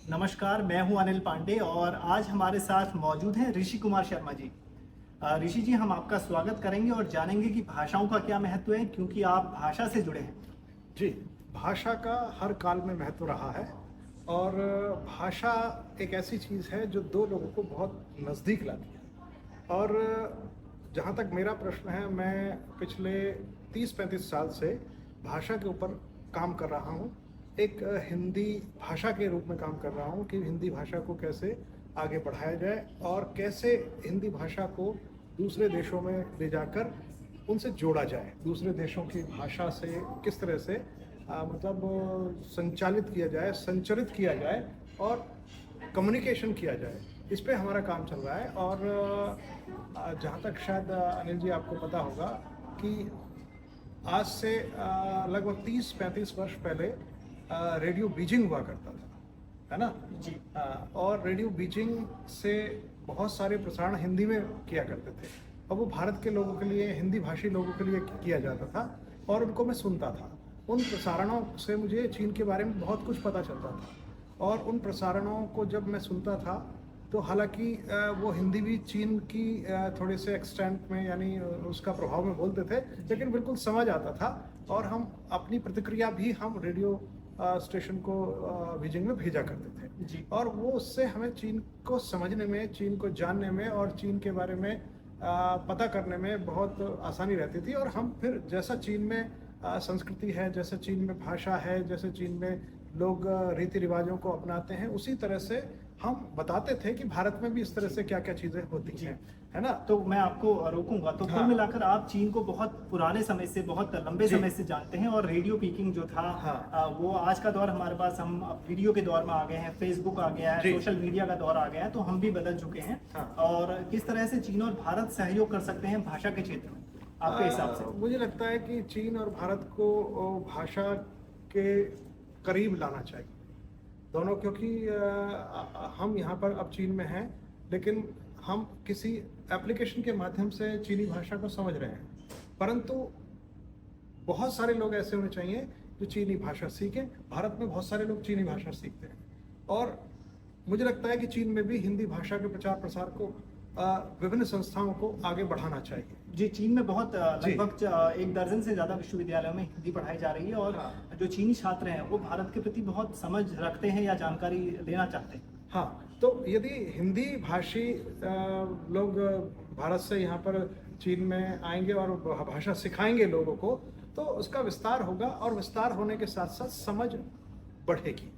नमस्कार, मैं हूं अनिल पांडे और आज हमारे साथ मौजूद हैं ऋषि कुमार शर्मा जी। ऋषि जी, हम आपका स्वागत करेंगे और जानेंगे कि भाषाओं का क्या महत्व है, क्योंकि आप भाषा से जुड़े हैं। जी, भाषा का हर काल में महत्व रहा है और भाषा एक ऐसी चीज़ है जो दो लोगों को बहुत नज़दीक लाती है। और जहाँ तक मेरा प्रश्न है, मैं पिछले 30-35 साल से भाषा के ऊपर काम कर रहा हूँ। एक हिंदी भाषा के रूप में काम कर रहा हूँ कि हिंदी भाषा को कैसे आगे बढ़ाया जाए और कैसे हिंदी भाषा को दूसरे देशों में ले जाकर उनसे जोड़ा जाए। दूसरे देशों की भाषा से किस तरह से संचालित किया जाए, संचरित किया जाए और कम्युनिकेशन किया जाए। इस पे हमारा काम चल रहा है। और जहाँ तक शायद अनिल जी आपको पता होगा कि आज से लगभग 30-35 वर्ष पहले रेडियो बीजिंग हुआ करता था, है ना? जी। और रेडियो बीजिंग से बहुत सारे प्रसारण हिंदी में किया करते थे और वो भारत के लोगों के लिए, हिंदी भाषी लोगों के लिए किया जाता था और उनको मैं सुनता था। उन प्रसारणों से मुझे चीन के बारे में बहुत कुछ पता चलता था और उन प्रसारणों को जब मैं सुनता था तो हालांकि वो हिंदी भी चीन की थोड़े से एक्सटेंट में, यानी उसका प्रभाव में बोलते थे, लेकिन बिल्कुल समझ आता था और हम अपनी प्रतिक्रिया भी हम रेडियो स्टेशन को बीजिंग में भेजा करते थे जी। और वो उससे हमें चीन को समझने में, चीन को जानने में और चीन के बारे में पता करने में बहुत आसानी रहती थी। और हम फिर जैसा चीन में संस्कृति है, जैसा चीन में भाषा है, जैसे चीन में लोग रीति रिवाजों को अपनाते हैं, उसी तरह से हम बताते थे कि भारत में भी इस तरह से क्या क्या चीज़ें होती हैं, है ना? तो मैं आपको रोकूंगा। तो कुल मिलाकर आप चीन को बहुत पुराने समय से, बहुत लंबे समय से जानते हैं और रेडियो पीकिंग जो था वो आज का दौर हमारे पास, हम अब वीडियो के दौर में आ गए हैं, फेसबुक आ गया है, सोशल मीडिया का दौर आ गया है, तो हम भी बदल चुके हैं। और किस तरह से चीन और भारत सहयोग कर सकते हैं भाषा के क्षेत्र में आपके हिसाब से? मुझे लगता है कि चीन और भारत को भाषा के करीब लाना चाहिए दोनों, क्योंकि हम यहाँ पर अब चीन में हैं, लेकिन हम किसी एप्लीकेशन के माध्यम से चीनी भाषा को समझ रहे हैं, परंतु बहुत सारे लोग ऐसे होने चाहिए जो चीनी भाषा सीखें। भारत में बहुत सारे लोग चीनी भाषा सीखते हैं और मुझे लगता है कि चीन में भी हिंदी भाषा के प्रचार प्रसार को विभिन्न संस्थाओं को आगे बढ़ाना चाहिए। जी, चीन में बहुत लगभग 1 दर्जन से ज़्यादा विश्वविद्यालयों में हिंदी पढ़ाई जा रही है और जो चीनी छात्र हैं वो भारत के प्रति बहुत समझ रखते हैं या जानकारी लेना चाहते हैं। हाँ, तो यदि हिंदी भाषी लोग भारत से यहाँ पर चीन में आएंगे और भाषा सिखाएंगे लोगों को, तो उसका विस्तार होगा और विस्तार होने के साथ साथ समझ बढ़ेगी।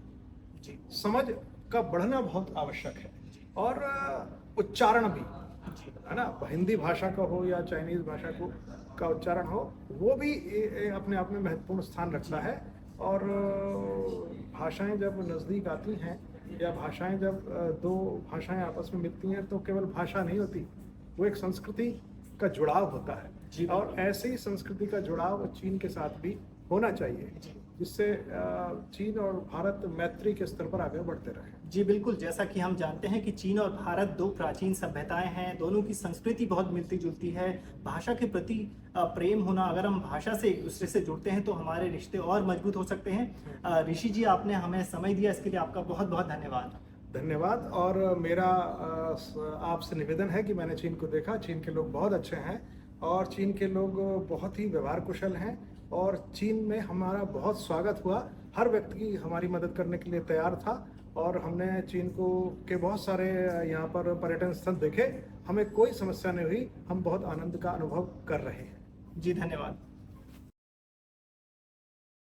जी। समझ का बढ़ना बहुत आवश्यक है और उच्चारण भी, है ना? हिंदी भाषा का हो या चाइनीज भाषा का उच्चारण हो, वो भी अपने आप में महत्वपूर्ण स्थान रखता है। और भाषाएं जब नज़दीक आती हैं या भाषाएं जब दो भाषाएं आपस में मिलती हैं, तो केवल भाषा नहीं होती, वो एक संस्कृति का जुड़ाव होता है। और ऐसे ही संस्कृति का जुड़ाव चीन के साथ भी होना चाहिए, जिससे चीन और भारत मैत्री के स्तर पर आगे बढ़ते रहे। जी बिल्कुल, जैसा कि हम जानते हैं कि चीन और भारत 2 प्राचीन सभ्यताएं हैं, दोनों की संस्कृति बहुत मिलती जुलती है। भाषा के प्रति प्रेम होना, अगर हम भाषा से एक दूसरे से जुड़ते हैं तो हमारे रिश्ते और मजबूत हो सकते हैं। ऋषि जी, आपने हमें समय दिया, इसके लिए आपका बहुत बहुत धन्यवाद। धन्यवाद। और मेरा आपसे निवेदन है कि मैंने चीन को देखा, चीन के लोग बहुत अच्छे हैं और चीन के लोग बहुत ही व्यवहार कुशल हैं और चीन में हमारा बहुत स्वागत हुआ। हर व्यक्ति हमारी मदद करने के लिए तैयार था और हमने चीन के बहुत सारे यहाँ पर पर्यटन स्थल देखे। हमें कोई समस्या नहीं हुई, हम बहुत आनंद का अनुभव कर रहे हैं। जी धन्यवाद।